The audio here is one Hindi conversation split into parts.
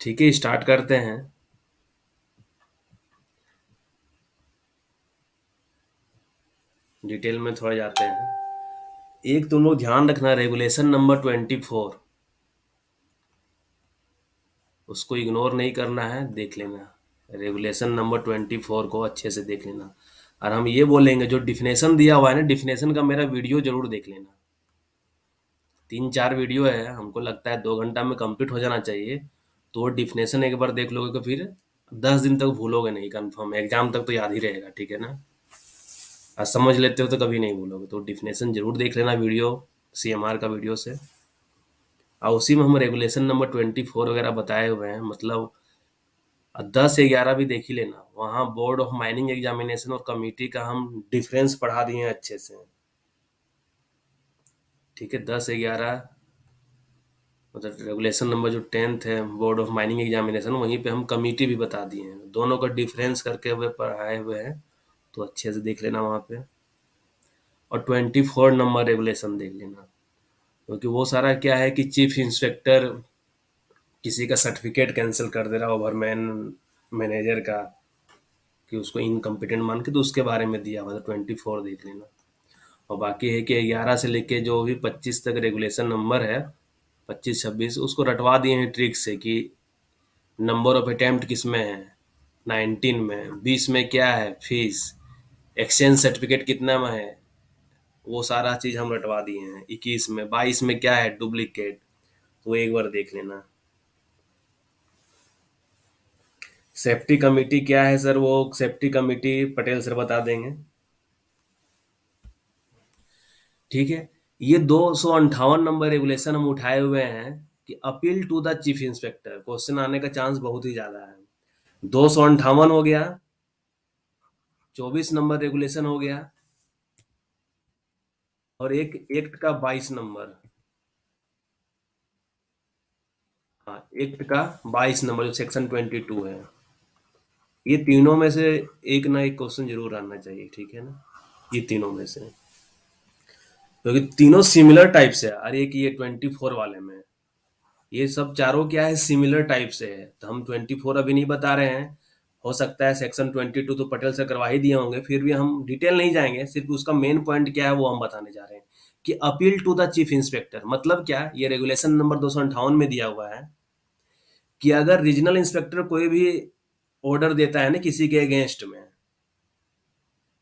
ठीक है, स्टार्ट करते हैं। डिटेल में थोड़ा जाते हैं। एक तुम लोग ध्यान रखना, रेगुलेशन नंबर 24, उसको इग्नोर नहीं करना है, देख लेना। रेगुलेशन नंबर 24 को अच्छे से देख लेना। और हम ये बोलेंगे, जो डिफिनेशन दिया हुआ है ना, डिफिनेशन का मेरा वीडियो जरूर देख लेना। 3-4 वीडियो है, हमको लगता है 2 घंटा में कंप्लीट हो जाना चाहिए। तो वो डिफिनेशन एक बार देख लोगे तो फिर 10 दिन तक भूलोगे नहीं, कंफर्म एग्जाम तक तो याद ही रहेगा। ठीक है ना? आज समझ लेते हो तो कभी नहीं भूलोगे। तो डिफिनेशन जरूर देख लेना वीडियो, सीएमआर का वीडियो से। और उसी में हम रेगुलेशन नंबर 24 वगैरह बताए हुए हैं, मतलब 10-11 भी देख ही लेना। वहाँ बोर्ड ऑफ माइनिंग एग्जामिनेशन और कमिटी का हम डिफरेंस पढ़ा दिए हैं अच्छे से। ठीक है, 10-11 मतलब रेगुलेशन नंबर जो 10th है बोर्ड ऑफ माइनिंग एग्जामिनेशन, वहीं पे हम कमिटी भी बता दिए हैं, दोनों का डिफरेंस करके हुए पढ़ाए हुए हैं। तो अच्छे से देख लेना वहाँ पे। और 24 नंबर रेगुलेशन देख लेना, क्योंकि वो सारा क्या है कि चीफ इंस्पेक्टर किसी का सर्टिफिकेट कैंसिल कर दे रहा है, ओवरमैन मैनेजर का, कि उसको इनकम्पिटेंट मान के, तो उसके बारे में दिया हुआ था। 24 देख लेना। और बाकी है कि 11 से लेके जो भी 25 तक रेगुलेशन नंबर है, 25-26, उसको रटवा दिए हैं ट्रिक से कि नंबर ऑफ अटेम्प्ट किस में है, 19 में, 20 में क्या है फीस, एक्सचेंज सर्टिफिकेट कितना में है, वो सारा चीज हम रटवा दिए हैं। 21 में, 22 में क्या है डुप्लीकेट, तो एक बार देख लेना। सेफ्टी कमेटी क्या है सर? वो सेफ्टी कमेटी पटेल सर बता देंगे। ठीक है। ये 258 नंबर रेगुलेशन हम उठाए हुए हैं कि appeal to the chief inspector, question आने का चांस बहुत ही ज्यादा है। 258 हो गया। 24 नंबर रेगुलेशन हो गया। और एक एक्ट का 22 नंबर। हाँ, एक्ट का 22 नंबर जो सेक्शन 22 है। ये तीनों में से एक ना एक क्वेश्चन जरूर आना चाहिए। ठीक है ना? ये तीनों में से, क्योंकि तीनों सिमिलर टाइप से है। और एक ये 24 वाले में, ये सब चारों क्या है, सिमिलर टाइप से है। तो हम 24 अभी नहीं बता रहे हैं। हो सकता है सेक्शन 22 तो पटेल से करवा ही दिए होंगे, फिर भी हम डिटेल नहीं जाएंगे, सिर्फ उसका मेन पॉइंट क्या है वो हम बताने जा रहे हैं। कि appeal to the chief inspector मतलब क्या, ये रेगुलेशन नंबर 258 में दिया हुआ है कि अगर रीजनल इंस्पेक्टर कोई भी ऑर्डर देता है ना किसी के अगेंस्ट में,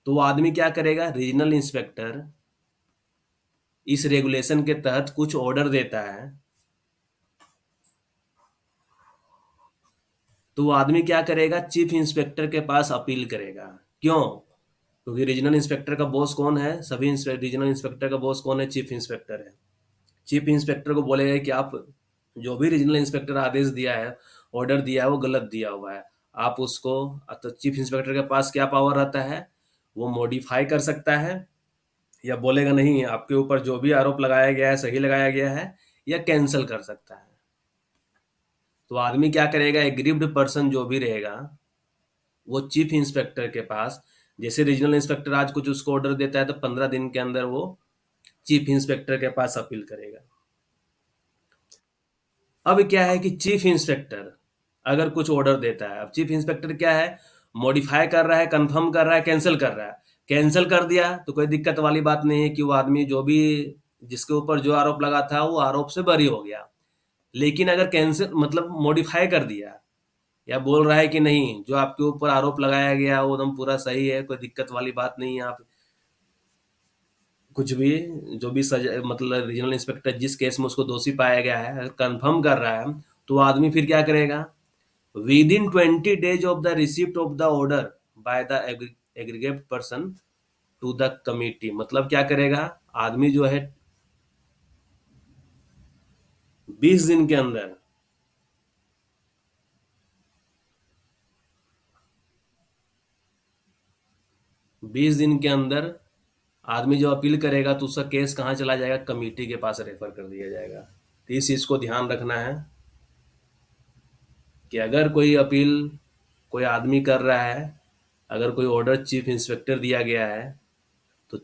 तो वो आदमी क्या करेगा, रीजनल इंस्पेक्टर इस रेगुलेशन के तहत कुछ ऑर्डर देता है, तो वो आदमी क्या करेगा, चीफ इंस्पेक्टर के पास अपील करेगा। क्यों? क्योंकि रीजनल इंस्पेक्टर का बॉस कौन है, सभी रीजनल इंस्पेक्टर का बॉस कौन है, चीफ इंस्पेक्टर है। चीफ इंस्पेक्टर को बोलेगा कि आप जो भी रीजनल इंस्पेक्टर आदेश दिया है, ऑर्डर दिया है, वो गलत दिया हुआ है। आप उसको, तो चीफ इंस्पेक्टर के पास क्या पावर रहता है, वो मॉडिफाई कर सकता है, या बोलेगा नहीं आपके ऊपर जो भी आरोप लगाया गया है सही लगाया गया है, या कैंसिल कर सकता है। तो आदमी क्या करेगा, एग्रीव्ड पर्सन जो भी रहेगा, वो चीफ इंस्पेक्टर के पास, जैसे रीजनल इंस्पेक्टर आज कुछ उसको ऑर्डर देता है तो 15 दिन के अंदर वो चीफ इंस्पेक्टर के पास अपील करेगा। अब क्या है कि चीफ इंस्पेक्टर अगर कुछ ऑर्डर देता है, अब चीफ इंस्पेक्टर क्या है, मॉडिफाई कर रहा है, कंफर्म कर रहा है, कैंसिल कर रहा है। कैंसिल कर दिया तो कोई दिक्कत वाली बात नहीं है, कि वो आदमी जो भी, जिसके ऊपर जो आरोप लगा था वो आरोप से बरी हो गया। लेकिन अगर कैंसिल मतलब मॉडिफाई कर दिया, या बोल रहा है कि नहीं जो आपके ऊपर आरोप लगाया गया वो एकदम पूरा सही है, कोई दिक्कत वाली बात नहीं है, आप कुछ भी, जो भी सजा, मतलब रीजनल इंस्पेक्टर जिस केस में उसको दोषी पाया गया है कंफर्म कर रहा है, तो वो आदमी फिर क्या करेगा, within 20 days of the receipt of the order by the aggrieved person to the committee, मतलब क्या करेगा आदमी जो है, 20 दिन के अंदर, 20 दिन के अंदर आदमी जो अपील करेगा तो उसका केस कहाँ चला जाएगा, कमेटी के पास रेफर कर दिया जाएगा। तो इस चीज को ध्यान रखना है कि अगर कोई अपील कोई आदमी कर रहा है, अगर कोई ऑर्डर चीफ इंस्पेक्टर दिया गया है, तो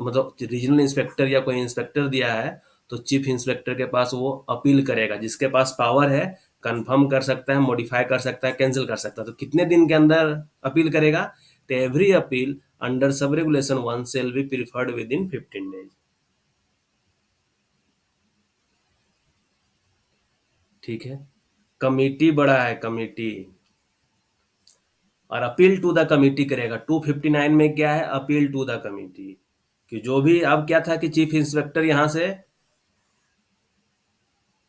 मतलब रीजनल इंस्पेक्टर या कोई इंस्पेक्टर दिया है, तो चीफ इंस्पेक्टर के पास वो अपील करेगा, जिसके पास पावर है कंफर्म कर सकता है, मॉडिफाई कर सकता है, कैंसिल कर सकता है। तो कितने दिन के अंदर अपील करेगा? तो every appeal under sub regulation 1 shall be preferred with in 15 days. ठीक है। कमिटी बड़ा है, कमिटी, और अपील टू द कमिटी करेगा। 259 में क्या है? अपील टू द कमिटी, कि जो भी, अब क्या था कि चीफ इंस्पेक्टर यहां से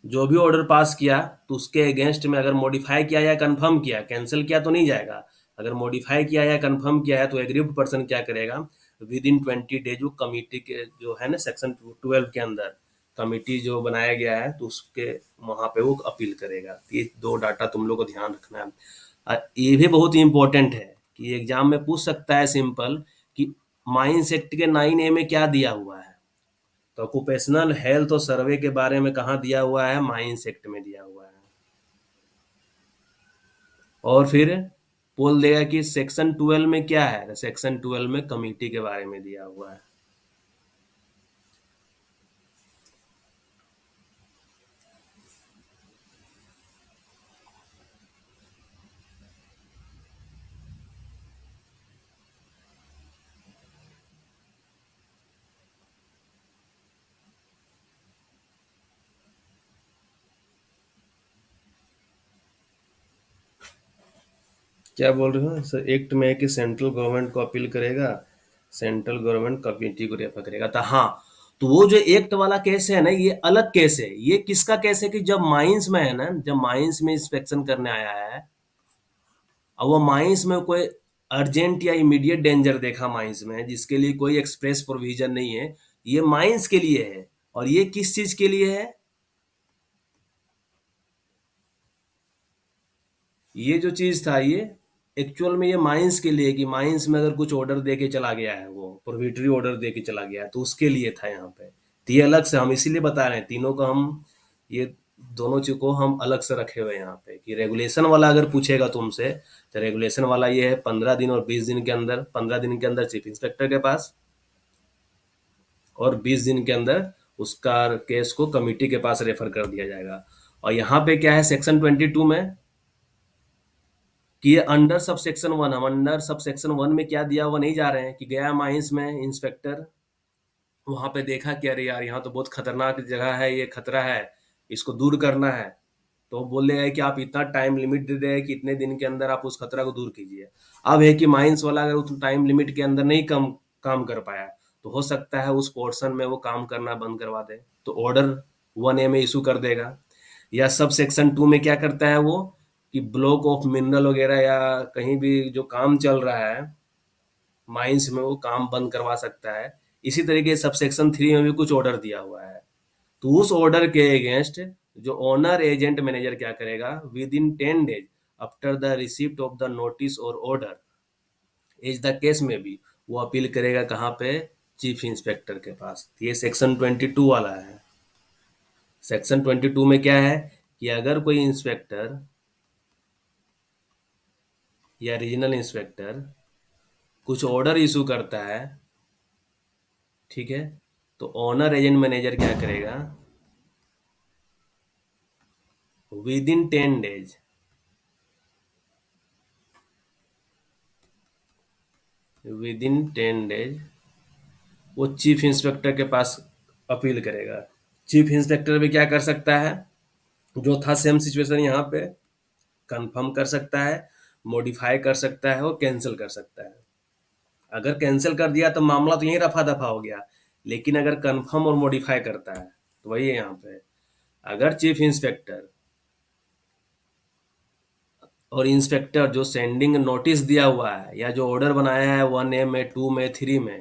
जो भी ऑर्डर पास किया तो उसके अगेंस्ट में अगर मॉडिफाई किया या कंफर्म किया, कैंसिल किया तो नहीं जाएगा, अगर मॉडिफाई किया या कंफर्म किया है तो एग्रीव्ड पर्सन क्या करेगा? विद इन 20 डेज वो कमिटी के जो है ना सेक्शन 12 के अंदर कमिटी जो बनाया गया है तो उसके वहां पे वो अपील करेगा। ये दो डाटा तुम लोग को ध्यान रखना है। ये भी बहुत इंपॉर्टेंट है कि एग्जाम में पूछ सकता है सिंपल, कि माइंस एक्ट के 9A में क्या दिया हुआ है? तो ऑक्यूपेशनल हेल्थ और सर्वे के बारे में कहाँ दिया हुआ है? माइंस एक्ट में दिया हुआ है। और फिर बोल देगा कि सेक्शन 12 में क्या है? सेक्शन 12 में कमिटी के बारे में दिया हुआ है। क्या बोल रहे हो सर? एक्ट में है कि सेंट्रल गवर्नमेंट को अपील करेगा, सेंट्रल गवर्नमेंट कमिटी को रेफर करेगा। तो हाँ, तो वो जो एक्ट वाला केस है ना, ये अलग केस है। ये किसका केस है? कि जब माइंस में है ना, जब माइंस में इंस्पेक्शन करने आया है, अब वो माइंस में कोई अर्जेंट या इमीडिएट डेंजर देखा माइंस में, जिसके लिए कोई एक्सप्रेस प्रोविजन नहीं है, ये माइंस के लिए है। और ये किस चीज के लिए है? ये जो चीज था, ये एक्चुअल में ये माइंस के लिए, कि माइंस में अगर कुछ ऑर्डर दे के चला गया है, वो प्रोहिबिटरी ऑर्डर दे के चला गया है, तो उसके लिए था यहाँ पे। तो ये अलग से हम इसीलिए बता रहे हैं, तीनों को हम, ये दोनों चीज को हम अलग से रखे हुए हैं यहाँ पे, कि रेगुलेशन वाला अगर पूछेगा तुमसे, तो रेगुलेशन वाला ये है 15 दिन और 20 दिन के अंदर, 15 दिन के अंदर चीफ इंस्पेक्टर के पास, और 20 दिन के अंदर उसका केस को कमिटी के पास रेफर कर दिया जाएगा। और यहाँ पे क्या है सेक्शन 22 में, कि ये अंडर सब सेक्शन 1, हम अंडर सब सेक्शन 1 में क्या दिया हुआ नहीं जा रहे हैं, कि गया माइंस में इंस्पेक्टर, वहां पे देखा कि अरे यार यहाँ तो बहुत खतरनाक जगह है, ये खतरा है, इसको दूर करना है। तो बोल रहे हैं कि आप इतना टाइम लिमिट दे रहे हैं कि इतने दिन के अंदर आप उस खतरा को दूर कीजिए। अब है कि माइंस वाला अगर उस टाइम लिमिट के अंदर नहीं काम कर पाया, तो हो सकता है उस पोर्शन में वो काम करना बंद करवा दे, तो ऑर्डर 1A में इशू कर देगा। या सब सेक्शन 2 में क्या करता है वो, कि ब्लॉक ऑफ मिनरल वगैरह या कहीं भी जो काम चल रहा है माइंस में, वो काम बंद करवा सकता है। इसी तरीके सब सेक्शन 3 में भी कुछ ऑर्डर दिया हुआ है, तो उस ऑर्डर के अगेंस्ट जो ओनर एजेंट मैनेजर क्या करेगा, with in 10 days after the receipt of the notice और ऑर्डर इज द केस में भी, वो अपील करेगा कहाँ पे? चीफ इंस्पेक्टर के पास। ये सेक्शन 22 वाला है। सेक्शन 22 में क्या है, कि अगर कोई इंस्पेक्टर या रीजनल इंस्पेक्टर कुछ ऑर्डर इशू करता है, ठीक है, तो ऑनर एजेंट मैनेजर क्या करेगा? With in 10 days, with in 10 days वो चीफ इंस्पेक्टर के पास अपील करेगा। चीफ इंस्पेक्टर भी क्या कर सकता है, जो था सेम सिचुएशन यहाँ पे, कंफर्म कर सकता है, मॉडिफाई कर सकता है और कैंसिल कर सकता है। अगर कैंसिल कर दिया तो मामला तो यहीं रफा दफा हो गया, लेकिन अगर कंफर्म और मॉडिफाई करता है तो वही है यहाँ पे, अगर चीफ इंस्पेक्टर और इंस्पेक्टर जो सेंडिंग नोटिस दिया हुआ है या जो ऑर्डर बनाया है 1A में, 2 में, 3 में,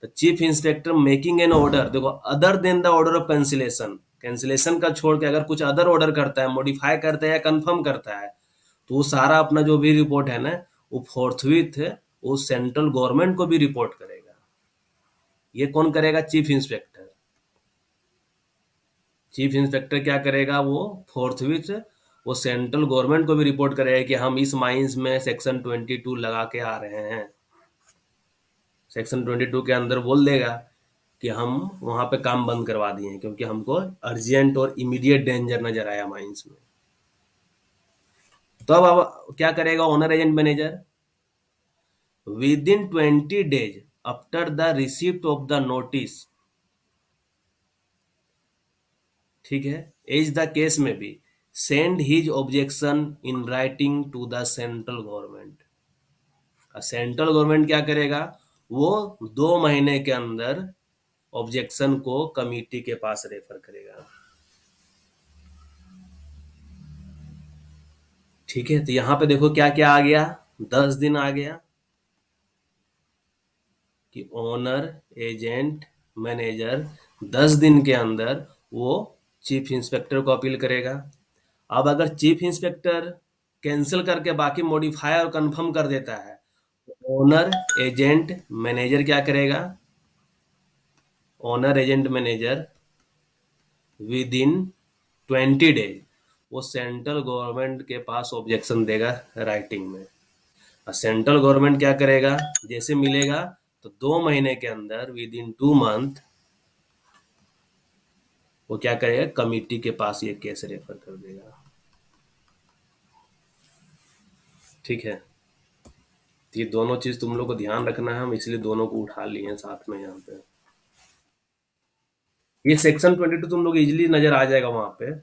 तो chief inspector making an order, देखो other than the order of cancellation, cancellation का छोड़ के अगर कुछ अदर ऑर्डर करता है, मॉडिफाई करता है या कंफर्म करता है, तो वो सारा अपना जो भी रिपोर्ट है ना, वो फोर्थविथ वो सेंट्रल गवर्नमेंट को भी रिपोर्ट करेगा। ये कौन करेगा? Chief inspector. चीफ इंस्पेक्टर क्या करेगा? वो फोर्थविथ वो सेंट्रल गवर्नमेंट को भी रिपोर्ट करेगा कि हम इस माइंस में सेक्शन 22 लगा के आ रहे हैं। सेक्शन 22 के अंदर बोल देगा कि हम वहां पे काम बंद करवा दिए हैं, क्योंकि हमको अर्जेंट और इमीडिएट डेंजर नजर आया माइंस में। तो अब क्या करेगा owner agent manager, within 20 days after the receipt of the notice, ठीक है, एज द केस में भी, send his objection in writing to the central government. Central government क्या करेगा, वो 2 महीने के अंदर ऑब्जेक्शन को कमिटी के पास रेफर करेगा। ठीक है, तो यहाँ पे देखो क्या क्या आ गया, 10 दिन आ गया कि ओनर एजेंट मैनेजर 10 दिन के अंदर वो चीफ इंस्पेक्टर को अपील करेगा। अब अगर चीफ इंस्पेक्टर कैंसिल करके बाकी मॉडिफाई और कंफर्म कर देता है, ओनर एजेंट मैनेजर क्या करेगा, owner agent manager within 20 days वो सेंट्रल गवर्नमेंट के पास ऑब्जेक्शन देगा राइटिंग में। और सेंट्रल गवर्नमेंट क्या करेगा, जैसे मिलेगा तो 2 महीने के अंदर विद इन 2 मंथ वो क्या करेगा, कमिटी के पास ये केस रेफर कर देगा। ठीक है, तो ये दोनों चीज तुम लोग को ध्यान रखना है, हम इसलिए दोनों को उठा लिए हैं साथ में यहाँ पे। ये सेक्शन 22 तुम लोग इजिली नजर आ जाएगा वहां पे।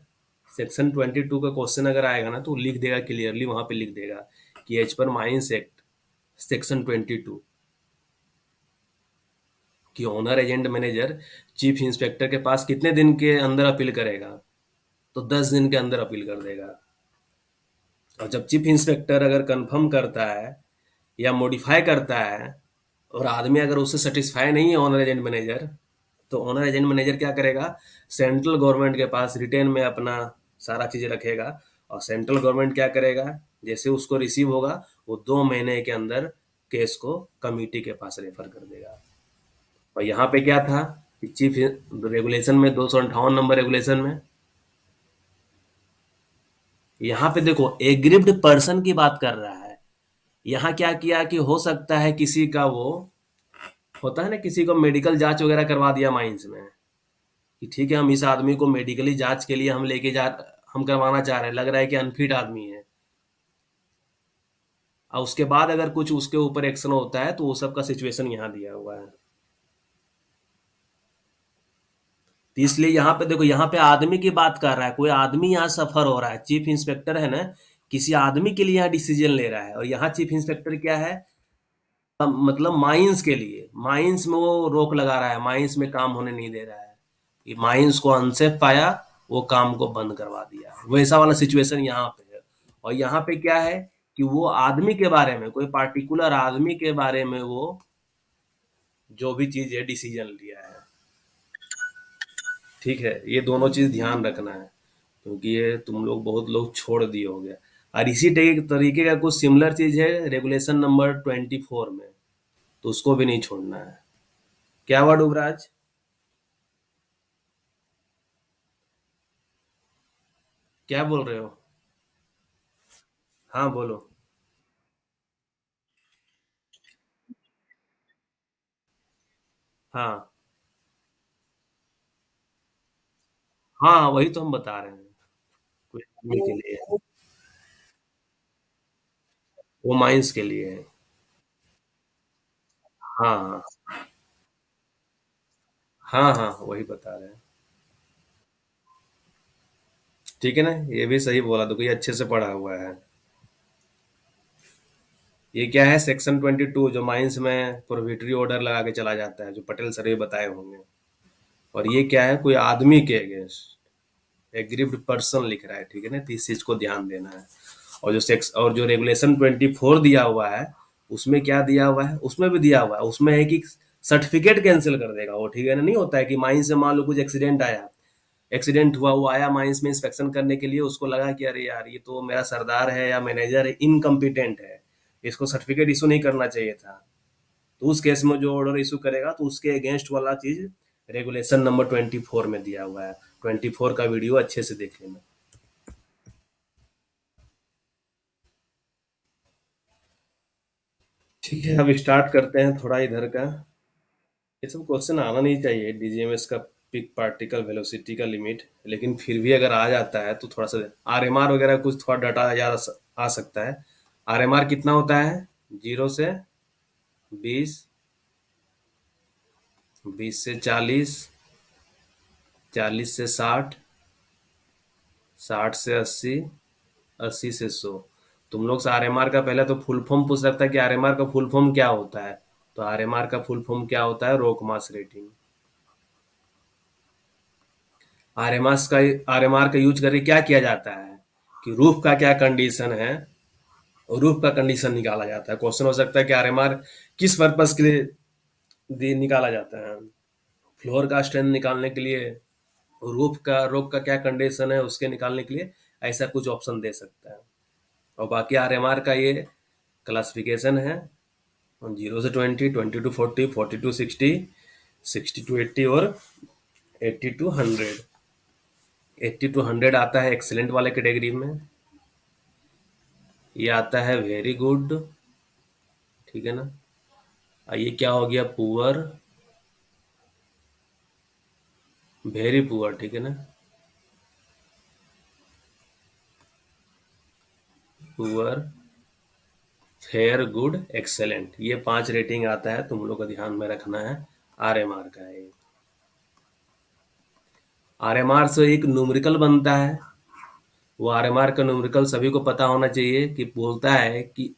सेक्शन 22 का क्वेश्चन अगर आएगा ना तो लिख देगा क्लियरली, वहां पे लिख देगा कि as per mines act section 22 कि owner agent manager chief inspector के पास कितने दिन के अंदर अपील करेगा, तो 10 दिन के अंदर अपील कर देगा। और जब चीफ इंस्पेक्टर अगर कंफर्म करता है या मॉडिफाई करता है और आदमी अगर उससे सेटिस्फाई नहीं है ओनर एजेंट मैनेजर, तो ओनर एजेंट मैनेजर क्या करेगा, सेंट्रल गवर्नमेंट के पास रिटेन में अपना सारा चीज रखेगा। और सेंट्रल गवर्नमेंट क्या करेगा, जैसे उसको रिसीव होगा वो 2 महीने के अंदर केस को कमिटी के पास रेफर कर देगा। और यहाँ पे क्या था कि चीफ रेगुलेशन में 258 नंबर रेगुलेशन में, यहाँ पे देखो एग्रीव्ड पर्सन की बात कर रहा है। यहाँ क्या किया कि हो सकता है किसी का वो होता है ना, किसी को मेडिकल जांच वगैरह करवा दिया माइंस में कि ठीक है हम इस आदमी को मेडिकली जांच के लिए हम लेके जा, हम करवाना चाह रहे हैं, लग रहा है कि अनफिट आदमी है, और उसके बाद अगर कुछ उसके ऊपर एक्शन होता है तो वो सब का सिचुएशन यहाँ दिया हुआ है। तो इसलिए यहाँ पे देखो, यहाँ पे आदमी की बात कर रहा है, कोई आदमी यहाँ सफर हो रहा है, चीफ इंस्पेक्टर है ना, किसी आदमी के लिए यहाँ डिसीजन ले रहा है। और यहाँ चीफ इंस्पेक्टर क्या है, मतलब माइंस के लिए, माइंस में वो रोक लगा रहा है, माइंस में काम होने नहीं दे रहा है। ये माइंस को अनसेफ पाया, वो काम को बंद करवा दिया, वैसा वाला सिचुएशन यहाँ पे है। और यहाँ पे क्या है कि वो आदमी के बारे में, कोई पार्टिकुलर आदमी के बारे में वो जो भी चीज है डिसीजन लिया है। ठीक है, ये दोनों चीज ध्यान रखना है, क्योंकि ये तुम लोग बहुत लोग छोड़ दिए हो गया। और इसी तरीके का कुछ सिमिलर चीज है रेगुलेशन नंबर 24 में, तो उसको भी नहीं छोड़ना है। क्या हुआ डुबराज? क्या बोल रहे हो? हाँ बोलो। हाँ हाँ, वही तो हम बता रहे हैं, कोई आदमी के लिए है, वो माइंस के लिए है। हाँ हाँ हाँ, वही बता रहे हैं। ठीक है ना, ये भी सही बोला, तो कोई अच्छे से पढ़ा हुआ है। ये क्या है, सेक्शन 22 जो माइंस में प्रोहिबिटरी ऑर्डर लगा के चला जाता है, जो पटेल सर भी बताए होंगे। और ये क्या है, कोई आदमी के अगेंस्ट एग्रीव्ड पर्सन लिख रहा है, ठीक है ना, तो इस चीज को ध्यान देना है। और जो सेक्स और जो रेगुलेशन 24 दिया हुआ है, उसमें क्या दिया हुआ है, उसमें भी दिया हुआ है, उसमें है कि सर्टिफिकेट कैंसिल कर देगा वो, ठीक है ना। नहीं होता है कि माइंस से मान लो कुछ एक्सीडेंट आया, एक्सीडेंट हुआ, वो आया माइंस में इंस्पेक्शन करने के लिए, उसको लगा कि अरे यार ये तो मेरा सरदार है या मैनेजर है, इनकम्पिटेंट है, इसको सर्टिफिकेट इशू नहीं करना चाहिए था। तो उस केस में जो ऑर्डर इशू करेगा तो उसके अगेंस्ट वाला चीज रेगुलेशन नंबर 24 में दिया हुआ है। 24 का वीडियो अच्छे से देख लेना। ठीक है, अब स्टार्ट करते हैं थोड़ा इधर का। ये सब क्वेश्चन आना नहीं चाहिए, डीजीएमएस का पिक पार्टिकल वेलोसिटी का लिमिट, लेकिन फिर भी अगर आ जाता है तो थोड़ा सा आरएमआर वगैरह कुछ थोड़ा डाटा ज्यादा आ सकता है। RMR कितना होता है? 0 से 20, 20 से 40, 40 से 60, 60 से 80, 80 से 100। तुम लोग से RMR का पहले तो फुल फॉर्म पूछ सकता है कि RMR का फुल फॉर्म क्या होता है। तो RMR का फुल फॉर्म क्या होता है? Rock mass rating. आरएमआर का यूज करके क्या किया जाता है कि रूफ का क्या कंडीशन है, रूफ का कंडीशन निकाला जाता है। क्वेश्चन हो सकता है कि RMR किस पर्पस के लिए निकाला जाता है। फ्लोर का स्ट्रेंथ निकालने के लिए, रूफ का क्या कंडीशन है उसके निकालने के लिए, ऐसा कुछ ऑप्शन दे सकता है। और बाकी RMR का ये क्लासिफिकेशन है, 0 से 20, 20 to 40, 40 to 60, 60 to 80 और 80 to 100। 80 to 100 आता है एक्सीलेंट वाले कैटेगरी में। ये आता है वेरी गुड, ठीक है ना। ये क्या हो गया? पुअर, वेरी पुअर, ठीक है ना। पुअर, फेयर, गुड, एक्सेलेंट, ये 5 रेटिंग आता है, तुम लोग को ध्यान में रखना है। RMR का है। RMR से एक न्यूमेरिकल बनता है। वो RMR का न्यूमेरिकल सभी को पता होना चाहिए कि बोलता है कि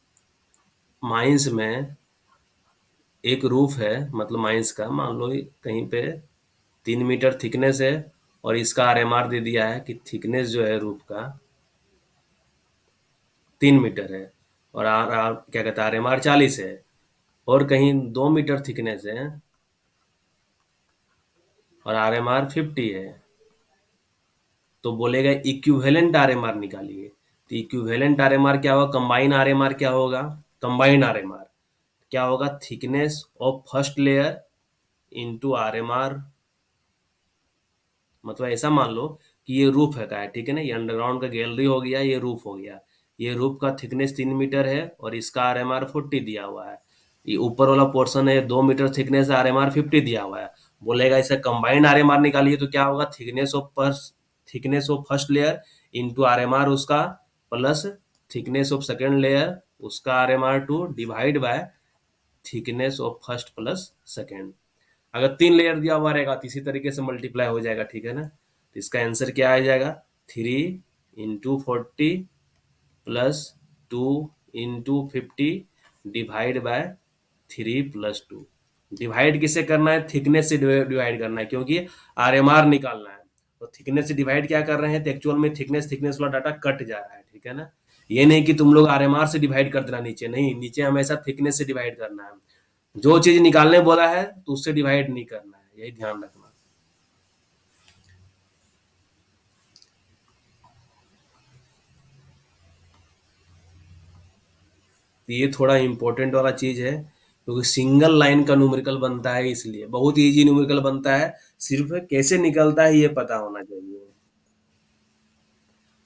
माइंस में एक रूफ है, मतलब माइंस का मान लो कहीं पे 3 मीटर थिकनेस है, और इसका RMR दे दिया है कि थिकनेस जो है रूफ का 3 मीटर है, और आर क्या कहता है RMR 40 है, और कहीं 2 मीटर थिकनेस है और RMR 50 है, तो बोलेगा इक्विवेलेंट RMR निकालिए। तो इक्विवेलेंट RMR क्या होगा? कंबाइन RMR क्या होगा? कंबाइन RMR क्या होगा? Thickness of first layer into RMR। मतलब ऐसा मान लो कि ये रूफ है का है, ठीक है ना, ये अंडरग्राउंड का गैलरी हो गया, ये रूफ हो गया। ये रूफ का थिकनेस 3 मीटर है और इसका RMR 40 दिया हुआ है। ये ऊपर वाला पोर्शन है 2 मीटर थिकनेस, RMR 50 दिया हुआ है। बोलेगा इसे कंबाइंड RMR निकालिए, तो क्या होगा? Thickness of first layer into RMR उसका, plus thickness of second layer उसका RMR 2, divide by thickness of first plus second. अगर 3 लेयर दिया हुआ रहेगा तो इसी तरीके से मल्टीप्लाई हो जाएगा, ठीक है ना। तो इसका आंसर क्या आ जाएगा? 3 × 40 +2 × 50 डिवाइड बाय 3 + 2। डिवाइड किसे करना है? थिकनेस से डिवाइड करना है, क्योंकि RMR निकालना है। तो थिकनेस से डिवाइड क्या कर रहे हैं? तो एक्चुअल में थिकनेस थिकनेस वाला डाटा कट जा रहा है, ठीक है ना। ये नहीं कि तुम लोग RMR से डिवाइड कर देना, नीचे नहीं, नीचे हमेशा थिकनेस से डिवाइड करना है। जो चीज निकालने बोला है तो उससे डिवाइड नहीं करना है, यही ध्यान रखना। तो ये थोड़ा इंपॉर्टेंट वाला चीज है, क्योंकि सिंगल लाइन का न्यूमेरिकल बनता है, इसलिए बहुत इजी न्यूमेरिकल बनता है। सिर्फ कैसे निकलता है ये पता होना चाहिए।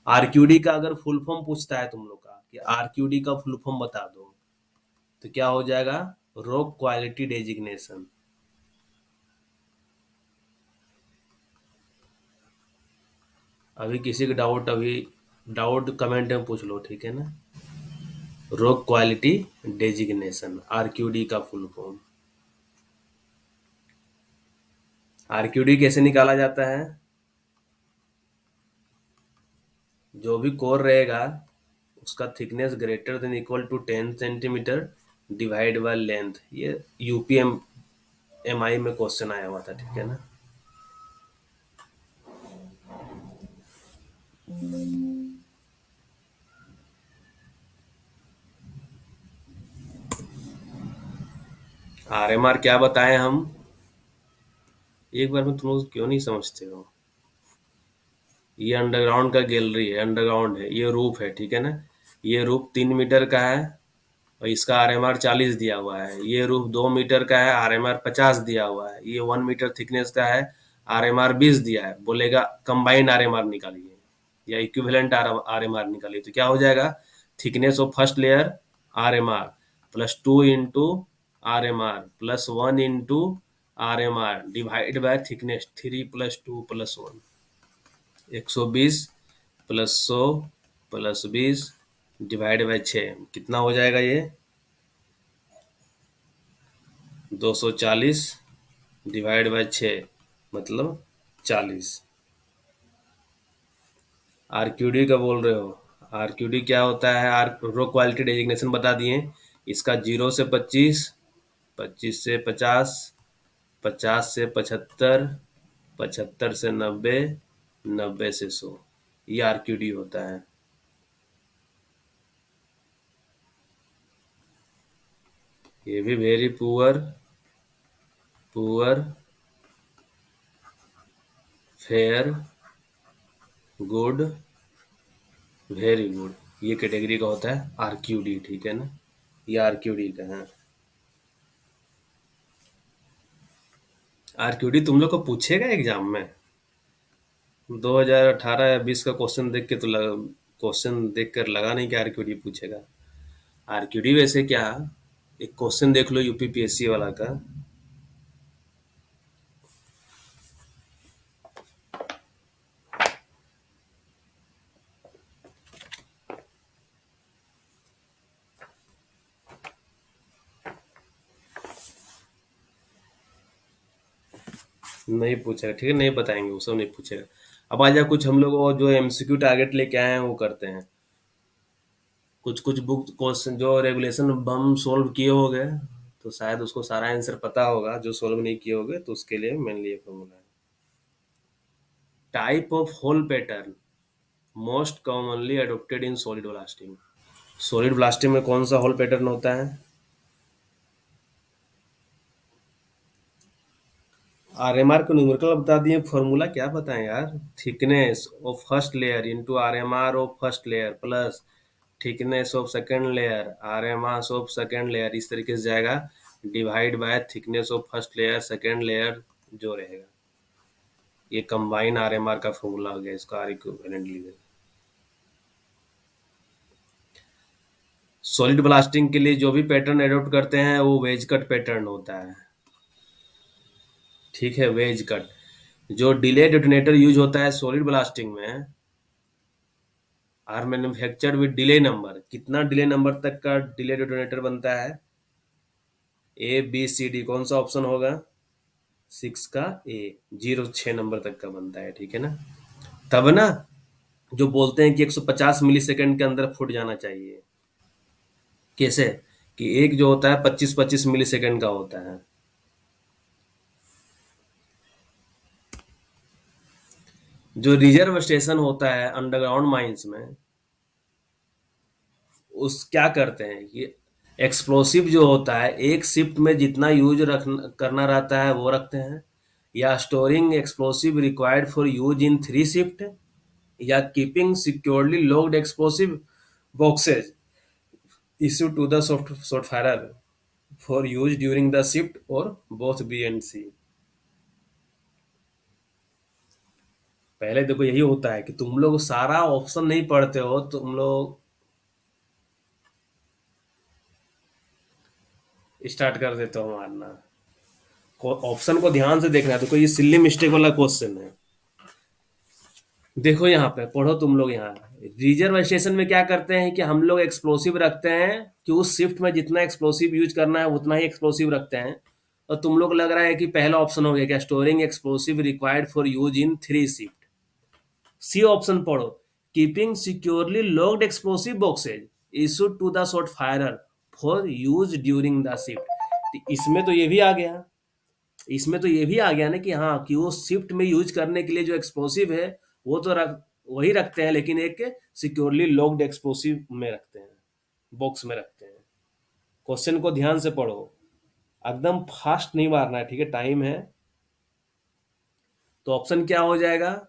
RQD का अगर फुल फॉर्म पूछता है तुम लोग का कि RQD का फुल फॉर्म बता दो, तो क्या हो जाएगा? Rock quality designation. अभी किसी का डाउट कमेंट में पूछ लो, ठीक है ना। रॉक क्वालिटी डेजिग्नेशन, RQD का फुल फॉर्म। RQD कैसे निकाला जाता है? जो भी कोर रहेगा उसका thickness greater than equal to 10 centimetre divide by length. ये UPMI में क्वेश्चन आया हुआ था, ठीक है ना। RMR क्या बताएं हम? एक बार में तुम लोग क्यों नहीं समझते हो? ये अंडरग्राउंड का गैलरी है, अंडरग्राउंड है, ये रूफ है, ठीक है ना। ये रूफ 3 मीटर का है और इसका RMR 40 दिया हुआ है। ये रूफ 2 मीटर का है, RMR 50 दिया हुआ है। ये 1 मीटर थिकनेस का है, RMR 20 दिया है। बोलेगा कंबाइंड RMR निकालिए या इक्विवेलेंट RMR निकालिए, तो क्या हो जाएगा? Thickness of first layer RMR +2 × RMR +1 × RMR divide by thickness 3 + 2 + 1। 120 + 100 + 20 divide by 6 कितना हो जाएगा ये? 240 डिवाइड बाय 6 मतलब 40। आरक्यूडी का बोल रहे हो? आरक्यूडी क्या होता है? आर रो क्वालिटी डेजिग्नेशन बता दिए। इसका 0 से 25, 25 से 50, 50 से 75, 75 से 90, 90 से 100, ये आरक्यूडी होता है। ये भी very poor, poor, fair, good, very good, ये कैटेगरी का होता है आरक्यूडी, ठीक है ना? ये आरक्यूडी का है। आरक्यूडी तुम लोग को पूछेगा एग्जाम में? 2018 या 20 का क्वेश्चन देख के तो क्वेश्चन देख कर लगा नहीं कि आरक्यूडी पूछेगा। आरक्यूडी वैसे क्या, एक क्वेश्चन देख लो यूपीपीएससी वाला का। नहीं पूछेगा, ठीक है, नहीं बताएंगे, वो सब नहीं पूछेगा। अब आ जा कुछ हम लोग और जो एमसीक्यू टारगेट लेके आए हैं वो करते हैं। कुछ कुछ बुक क्वेश्चन जो रेगुलेशन हम सोल्व किए होंगे, तो शायद उसको सारा आंसर पता होगा। जो सोल्व नहीं किए होंगे तो उसके लिए मेनली ये फॉर्मूला है। Type of hole pattern most commonly adopted in solid blasting. Solid blasting में कौन सा होल पैटर्न होता है? आरएमआर को न्यूमेरिकल बता दिए, फॉर्मूला क्या बताएं यार? Thickness of first layer into RMR of first layer plus thickness of second layer RMR of second layer, इस तरीके से जाएगा। Divide by thickness of first layer second layer जो रहेगा। ये कंबाइन आरएमआर का फॉर्मूला हो गया, इसको आर इक्विवेलेंट लीजिए। सॉलिड ब्लास्टिंग के लिए जो भी पैटर्न एडॉप्ट करते हैं वो वेज कट पैटर्न होता है, ठीक है, वेज कट। जो डिले डेटोनेटर यूज होता है सॉलिड ब्लास्टिंग में, are manufacture with delay number, कितना डिले नंबर तक का डिले डेटोनेटर बनता है? ए बी सी डी, कौन सा ऑप्शन होगा? 6 का ए, 0 6 नंबर तक का बनता है, ठीक है ना? तब ना जो बोलते हैं कि 150 मिली सेकेंड के अंदर फूट जाना चाहिए। कैसे? कि एक जो होता है 25-25 मिली सेकेंड का होता है। जो रिजर्व स्टेशन होता है अंडरग्राउंड माइंस में, उस क्या करते हैं ये, एक्सप्लोसिव जो होता है एक शिफ्ट में जितना यूज रख करना रहता है वो रखते हैं, या storing explosive required for use in 3 shift, या keeping securely locked explosive boxes issue to the shot firer for use during the shift और बोथ बी एंड सी। पहले देखो यही होता है कि तुम लोग सारा ऑप्शन नहीं पढ़ते हो, तुम लोग स्टार्ट कर देते हो मारना। ऑप्शन को ध्यान से देखना है, देखो ये सिल्ली मिस्टेक वाला क्वेश्चन है। देखो यहाँ पे पढ़ो तुम लोग, यहाँ रिजर्व स्टेशन में क्या करते हैं कि हम लोग एक्सप्लोसिव रखते हैं कि उस शिफ्ट में जितना एक्सप्लोसिव यूज करना है उतना ही एक्सप्लोसिव रखते हैं। और तुम लोग लग रहा है कि पहला ऑप्शन हो गया क्या, storing explosive required for use in 3 shift. C option पढ़ो, keeping securely locked explosive boxes issued to the shot firer for use during the shift. इसमें तो ये भी आ गया, इसमें तो ये भी आ गया ना कि हाँ कि वो शिफ्ट में यूज करने के लिए जो एक्सप्लोसिव है वो तो वही रखते हैं, लेकिन एक सिक्योरली लॉक्ड एक्सप्लोसिव में रखते हैं, बॉक्स में रखते हैं। क्वेश्चन को ध्यान से पढ़ो, एकदम फास्ट नहीं मारना है, ठीक है, टाइम है। तो ऑप्शन क्या हो जाएगा?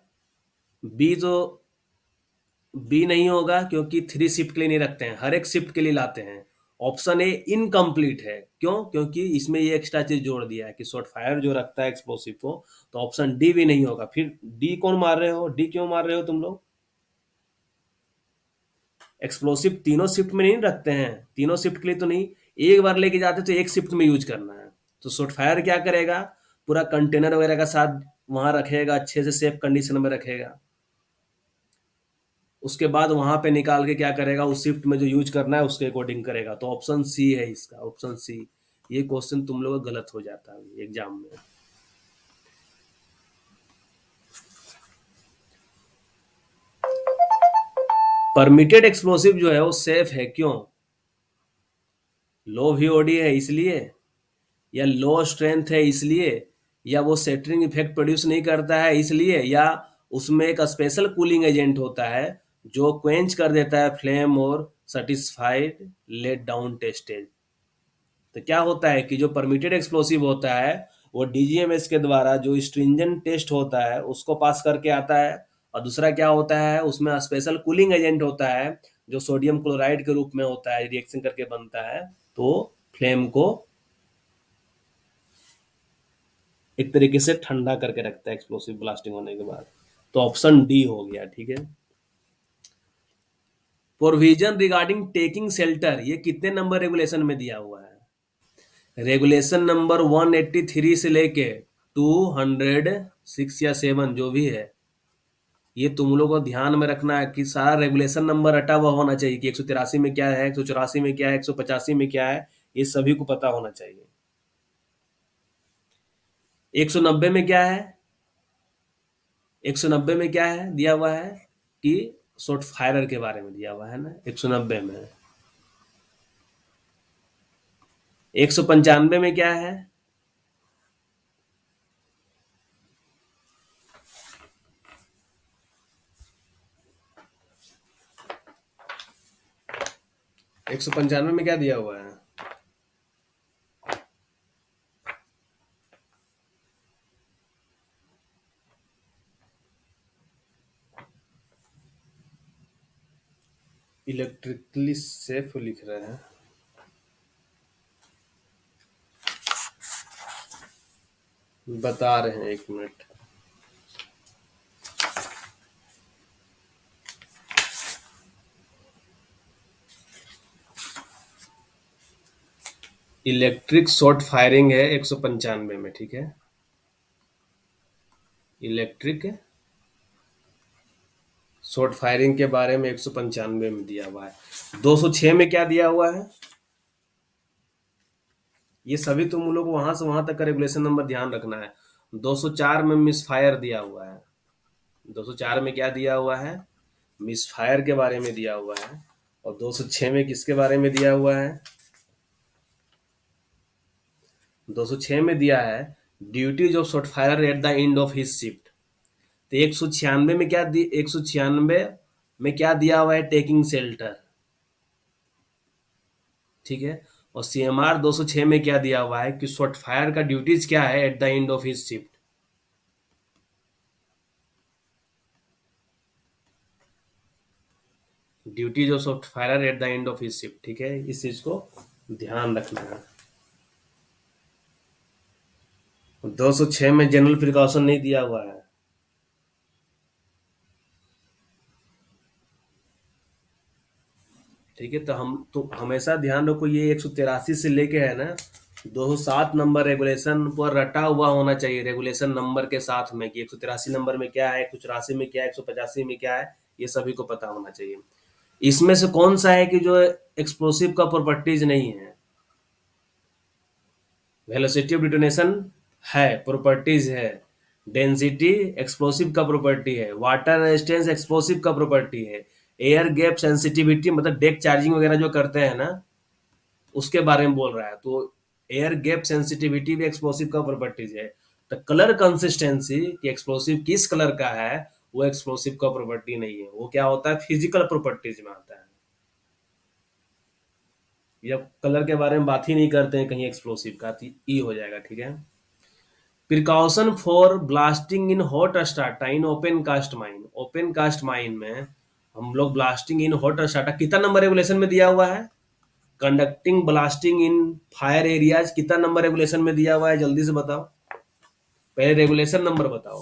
बी तो बी नहीं होगा क्योंकि 3 शिफ्ट के लिए नहीं रखते हैं, हर एक शिफ्ट के लिए लाते हैं। ऑप्शन ए इनकम्प्लीट है, क्यों? क्योंकि इसमें ये एक्स्ट्रा चीज जोड़ दिया है कि शॉट फायर जो रखता है एक्सप्लोसिव को। तो ऑप्शन डी भी नहीं होगा। फिर डी कौन मार रहे हो, डी क्यों मार रहे हो तुम लोग? एक्सप्लोसिव तीनों शिफ्ट में नहीं रखते हैं, तीनों शिफ्ट के लिए तो नहीं, एक बार लेके जाते तो एक शिफ्ट में यूज करना है। तो शॉट फायर क्या करेगा, पूरा कंटेनर वगैरह का साथ वहां रखेगा, अच्छे से सेफ कंडीशन में रखेगा। उसके बाद वहां पे निकाल के क्या करेगा, उस शिफ्ट में जो यूज करना है उसके अकॉर्डिंग करेगा। तो ऑप्शन सी है इसका, ऑप्शन सी। ये क्वेश्चन तुम लोगों का गलत हो जाता है एग्जाम में। परमिटेड एक्सप्लोसिव जो है वो सेफ है, क्यों? लो वीओडी है इसलिए, या लो स्ट्रेंथ है इसलिए, या वो सेटरिंग इफेक्ट प्रोड्यूस नहीं करता है इसलिए, या उसमें एक स्पेशल कूलिंग एजेंट होता है जो क्वेंच कर देता है फ्लेम और सेटिस्फाइड लेट डाउन टेस्टेज। तो क्या होता है कि जो परमिटेड एक्सप्लोसिव होता है वो डीजीएमएस के द्वारा जो स्ट्रिंजेंट टेस्ट होता है उसको पास करके आता है। और दूसरा क्या होता है, उसमें स्पेशल कूलिंग एजेंट होता है जो सोडियम क्लोराइड के रूप में होता है, रिएक्शन करके बनता है। तो फ्लेम को एक तरीके से ठंडा करके रखता है एक्सप्लोसिव ब्लास्टिंग होने के बाद। तो ऑप्शन डी हो गया, ठीक है। प्रोविजन रिगार्डिंग टेकिंग शेल्टर, ये कितने नंबर रेगुलेशन में दिया हुआ है? रेगुलेशन नंबर 183 से लेके 206 या 7 जो भी है, ये तुम लोग को ध्यान में रखना है कि सारा रेगुलेशन नंबर रटा हुआ होना चाहिए कि 183 में क्या है, 184 में क्या है, 185 में क्या है, ये सभी को पता होना चाहिए। 190 में क्या है, 190 में क्या है दिया हुआ है कि शॉर्ट फायरर के बारे में दिया हुआ है ना 190 में। 195 में क्या है? 195 में क्या दिया हुआ है? इलेक्ट्रिकली सेफ लिख रहे हैं। बता रहे हैं, एक मिनट। इलेक्ट्रिक शॉर्ट फायरिंग है 195 में, ठीक है। इलेक्ट्रिक शॉर्ट फायरिंग के बारे में 195 में दिया हुआ है। 206 में क्या दिया हुआ है? ये सभी तुम लोग वहां से वहां तक का रेगुलेशन नंबर ध्यान रखना है। 204 में मिस फायर दिया हुआ है। 204 में क्या दिया हुआ है? मिस फायर के बारे में दिया हुआ है। और 206 में किसके बारे में दिया हुआ है? 206 में दिया है duties of short fire at the end of his shift. तो 196 में क्या 196 में क्या दिया हुआ है? टेकिंग शेल्टर, ठीक है। और सीएमआर 206 में क्या दिया हुआ है कि शॉर्ट फायर का ड्यूटीज क्या है at the end of his shift. Duties of short fire at the end of his shift, ठीक है। इस चीज को ध्यान रखना है। 206 में जनरल प्रिकॉशन नहीं दिया हुआ है। ठीक है, तो हम तो हमेशा ध्यान रखो ये 183 से लेके है ना 207 नंबर रेगुलेशन पर रटा हुआ होना चाहिए, रेगुलेशन नंबर के साथ में कि 183 नंबर में क्या है, 184 में क्या है, 185 में क्या है, ये सभी को पता होना चाहिए। इसमें से कौन सा है कि जो एक्सप्लोसिव का प्रॉपर्टीज नहीं है? वेलोसिटी ऑफ डिटोनेशन है, प्रॉपर्टीज है। डेंसिटी एक्सप्लोसिव का प्रॉपर्टी है। वाटर रेजिस्टेंस एक्सप्लोसिव का प्रॉपर्टी है। एयर गैप सेंसिटिविटी मतलब डेक चार्जिंग वगैरह जो करते हैं ना उसके बारे में बोल रहा है। तो एयर गैप सेंसिटिविटी भी एक्सप्लोसिव का प्रॉपर्टीज है। तो कलर कंसिस्टेंसी कि एक्सप्लोसिव किस कलर का है वो एक्सप्लोसिव का प्रॉपर्टी नहीं है, वो क्या होता है फिजिकल प्रॉपर्टीज में आता है। जब कलर के बारे में बात ही नहीं करते हैं कहीं एक्सप्लोसिव का तो ई हो जाएगा, ठीक है। Precaution for blasting in hot strata in open cast mine. Open cast mine में हम लोग ब्लास्टिंग इन हॉट स्टार्टा कितना नंबर रेगुलेशन में दिया हुआ है? Conducting blasting in fire areas कितना नंबर रेगुलेशन में दिया हुआ है? जल्दी से बताओ, पहले रेगुलेशन नंबर बताओ,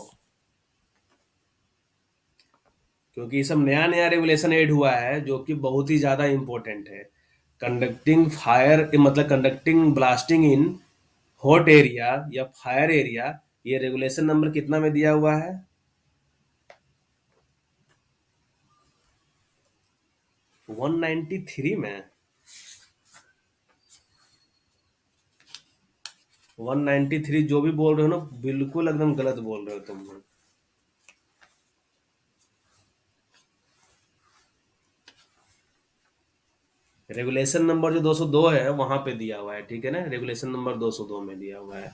क्योंकि ये सब नया नया रेगुलेशन ऐड हुआ है जो कि बहुत ही ज्यादा इंपॉर्टेंट है। कंडक्टिंग फायर मतलब conducting blasting in hot area या फायर एरिया, ये रेगुलेशन नंबर कितना में दिया हुआ है? 193 में 193 जो भी बोल रहे हो ना, बिल्कुल एकदम गलत बोल रहे हो तुम लोग। रेगुलेशन नंबर जो 202 है वहां पे दिया हुआ है, ठीक है ना, रेगुलेशन नंबर 202 में दिया हुआ है।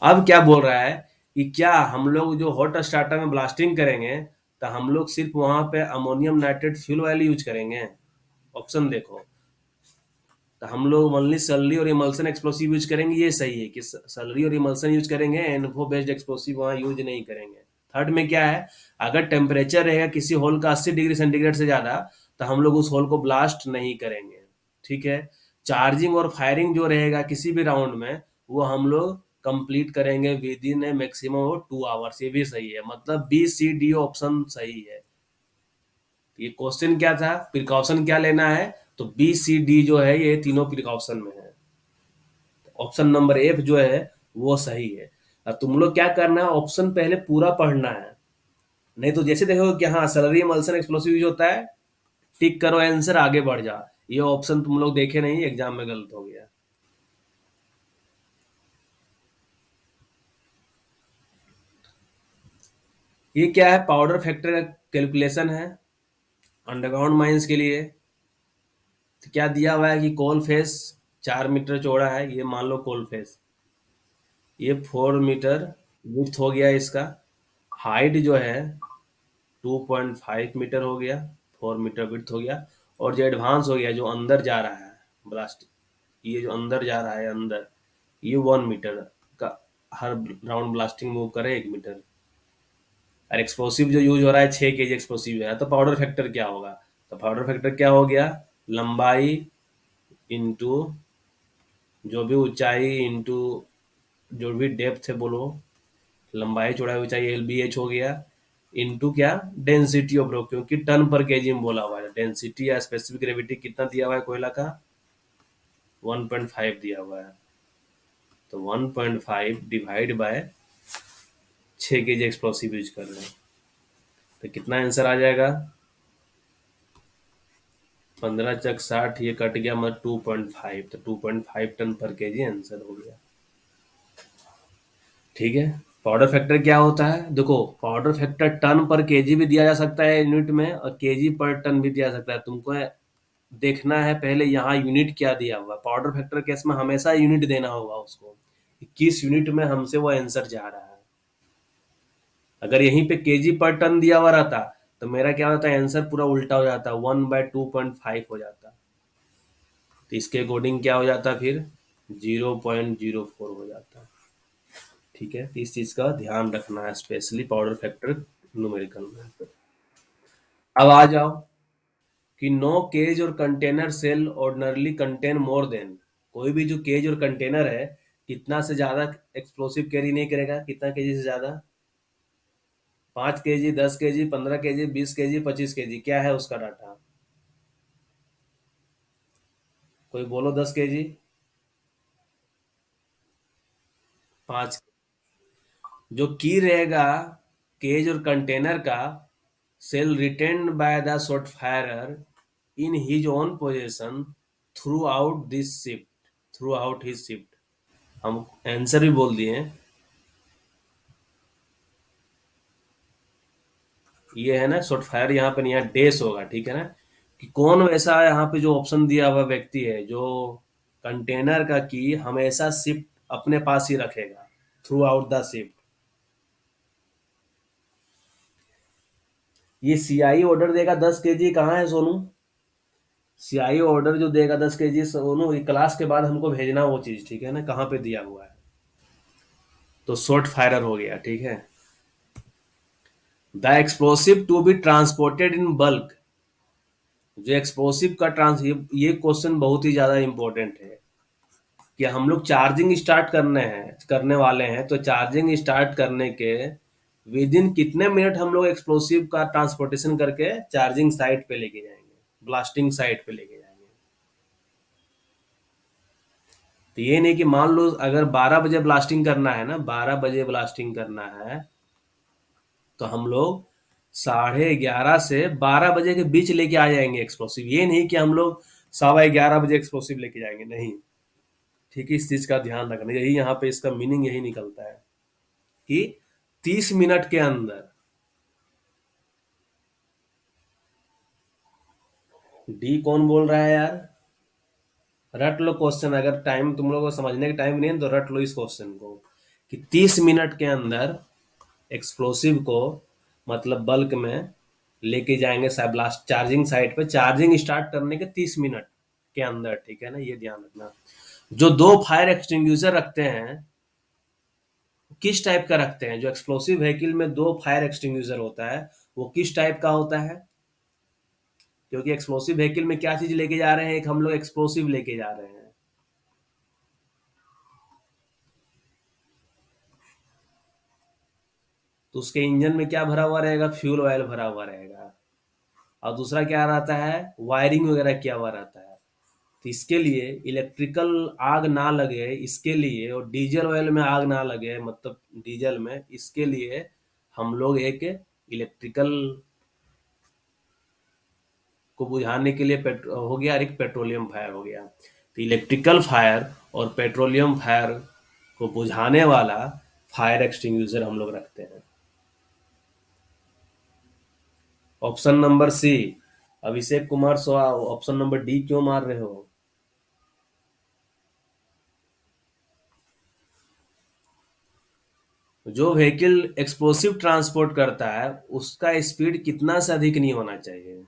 अब क्या बोल रहा है कि क्या हम लोग जो हॉट स्टार्टर में ब्लास्टिंग करेंगे तो हम लोग सिर्फ वहां पे ammonium nitrate fuel oil use करेंगे? ऑप्शन देखो। तो हम लोग ओनली सैलरी और इमल्सन एक्सप्लोसिव यूज करेंगे, ये सही है कि सैलरी और इमल्सन यूज करेंगे, एनफो बेस्ड एक्सप्लोसिव वहाँ यूज नहीं करेंगे। थर्ड में क्या है, अगर टेम्परेचर रहेगा किसी होल का 80 डिग्री सेंटीग्रेड से ज्यादा तो हम लोग उस होल को ब्लास्ट नहीं करेंगे, ठीक है। चार्जिंग और फायरिंग जो रहेगा किसी भी राउंड में वो हम लोग कंप्लीट करेंगे with in A maximum 2 hours, ये भी सही है, मतलब बी सी डी ऑप्शन सही है। ये क्वेश्चन क्या था, प्रिकॉशन क्या लेना है, तो बी सी डी जो है ये तीनों प्रिकॉशन में है। ऑप्शन नंबर एफ जो है वो सही है। अब तुम लोग क्या करना है, ऑप्शन पहले पूरा पढ़ना है, नहीं तो जैसे देखो कि हाँ सैलरी एमल्सन एक्सप्लोसिव यूज होता है, टिक करो आंसर आगे बढ़ जा। ये ऑप्शन तुम लोग देखे नहीं, एग्जाम में गलत हो गया। ये क्या है, पाउडर फैक्टर का कैलकुलेशन है अंडरग्राउंड माइंस के लिए। तो क्या दिया हुआ है कि कोल फेस 4 मीटर चौड़ा है, ये मान लो कोल फेस, ये 4 मीटर विड्थ हो गया इसका। हाइट जो है 2.5 मीटर हो गया, 4 मीटर विड्थ हो गया। और जो एडवांस हो गया जो अंदर जा रहा है ब्लास्ट, ये जो अंदर जा रहा है अंदर, ये 1 मीटर का, हर राउंड ब्लास्टिंग मूव करे 1 मीटर। और एक्सप्लोसिव जो यूज हो रहा है 6 kg एक्सप्लोसिव है, तो पाउडर फैक्टर क्या होगा, तो पाउडर फैक्टर क्या हो गया, लंबाई इंटू जो भी ऊंचाई इंटू जो भी डेप्थ है बोलो, लंबाई चौड़ाई ऊंचाई एल बी एच हो गया, इंटू क्या, डेंसिटी ऑफ रॉक, क्योंकि टन पर केजी में बोला हुआ है, डेंसिटी या स्पेसिफिक ग्रेविटी कितना दिया हुआ है कोयला का, 1.5 दिया हुआ है। तो 1.5 divide by 6 kg explosive use कर रहे हैं, तो कितना आंसर आ जाएगा, 15 × 60, ये कट गया मतलब 2.5, तो 2.5 टन पर केजी आंसर हो गया, ठीक है। पाउडर फैक्टर क्या होता है, देखो पाउडर फैक्टर टन पर केजी भी दिया जा सकता है यूनिट में, और केजी पर टन भी दिया जा सकता है। तुमको देखना है पहले यहाँ यूनिट क्या दिया हुआ है, पाउडर फैक्टर केस में हमेशा यूनिट देना होगा उसको, कि किस यूनिट में हमसे वो आंसर जा रहा है। अगर यहीं पे केजी पर टन दिया हुआ रहता तो मेरा क्या होता है, आंसर पूरा उल्टा हो जाता, 1/2.5 हो जाता। तो इसके अकॉर्डिंग क्या हो जाता फिर, 0.04 हो जाता, ठीक है। तो इस चीज का ध्यान रखना है स्पेशली पाउडर फैक्टर न्यूमेरिकल में। अब आ जाओ कि नो केज और container shall ordinarily contain more than, कोई भी जो केज और कंटेनर है कितना से ज्यादा एक्सप्लोसिव कैरी नहीं करेगा, कितना केजी से ज्यादा, 5 kg, 10 kg, 15 kg, 20 kg, 25 kg, क्या है उसका डाटा, कोई बोलो 10 kg, 5। जो की रहेगा केज और कंटेनर का, cell retained by the shot firer in his own position throughout this shift, throughout his shift, हम आंसर भी बोल दिए हैं। ये है ना शॉट फायर, यहाँ पे यहाँ डेस होगा, ठीक है ना, कि कौन वैसा यहाँ पे जो ऑप्शन दिया हुआ व्यक्ति है जो कंटेनर का की हमेशा शिफ्ट अपने पास ही रखेगा थ्रू आउट द शिफ्ट। ये सीआई ऑर्डर देगा 10 kg, कहाँ है सोनू, सीआई ऑर्डर जो देगा 10 kg सोनू, ये क्लास के बाद हमको भेजना वो चीज, ठीक है ना, कहाँ पे दिया हुआ है, तो शॉर्ट फायरर हो गया, ठीक है। The explosive to be transported in bulk, जो एक्सप्लोसिव का ये क्वेश्चन बहुत ही ज्यादा इंपॉर्टेंट है, कि हम लोग चार्जिंग स्टार्ट करने वाले हैं, तो चार्जिंग स्टार्ट करने के विद इन कितने मिनट हम लोग एक्सप्लोसिव का ट्रांसपोर्टेशन करके चार्जिंग साइट पे लेके जाएंगे, ब्लास्टिंग साइट पे लेके जाएंगे। तो ये नहीं कि मान लो अगर 12 बजे ब्लास्टिंग करना है ना, 12 बजे ब्लास्टिंग करना है, तो हम लोग 11:30 से 12 बजे के बीच लेके आ जाएंगे एक्सप्लोसिव। ये नहीं कि हम लोग 11:15 बजे एक्सप्लोसिव लेके जाएंगे, नहीं। ठीक है, इस चीज का ध्यान रखना, यही यहाँ पे इसका मीनिंग यही निकलता है कि 30 मिनट के अंदर। डी कौन बोल रहा है यार? रट लो क्वेश्चन, अगर टाइम तुम लोगों को समझने का टाइम नहीं है तो रट लो इस क्वेश्चन को, कि 30 मिनट के अंदर एक्सप्लोसिव को, मतलब बल्क में लेके जाएंगे ब्लास्ट चार्जिंग साइट पे, चार्जिंग स्टार्ट करने के 30 मिनट के अंदर। ठीक है ना, ये ध्यान रखना। जो दो फायर एक्सटिंग्विशर रखते हैं, किस टाइप का रखते हैं? जो एक्सप्लोसिव व्हीकल में दो फायर एक्सटिंग्विशर होता है, वो किस टाइप का होता है? क्योंकि एक्सप्लोसिव व्हीकल में क्या चीज लेके जा रहे हैं? एक हम लोग एक्सप्लोसिव लेके जा रहे हैं, तो उसके इंजन में क्या भरा हुआ रहेगा? फ्यूल ऑयल भरा हुआ रहेगा। और दूसरा क्या रहता है? वायरिंग वगैरह किया हुआ रहता है। तो इसके लिए इलेक्ट्रिकल आग ना लगे, इसके लिए, और डीजल ऑयल में आग ना लगे, मतलब डीजल में, इसके लिए हम लोग एक इलेक्ट्रिकल को बुझाने के लिए हो गया, और एक पेट्रोलियम फायर हो गया। तो इलेक्ट्रिकल फायर और पेट्रोलियम फायर को बुझाने वाला फायर एक्सटिंग्विशर हम लोग रखते हैं। Option number C. Abhishek Kumar Soha, option number D क्यों मार रहे हो? जो व्हीकल एक्सप्लोसिव ट्रांसपोर्ट करता है उसका स्पीड कितना से अधिक नहीं होना चाहिए?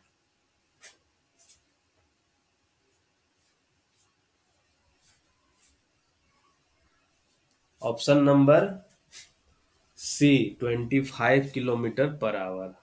Option number C, 25 kilometre per our.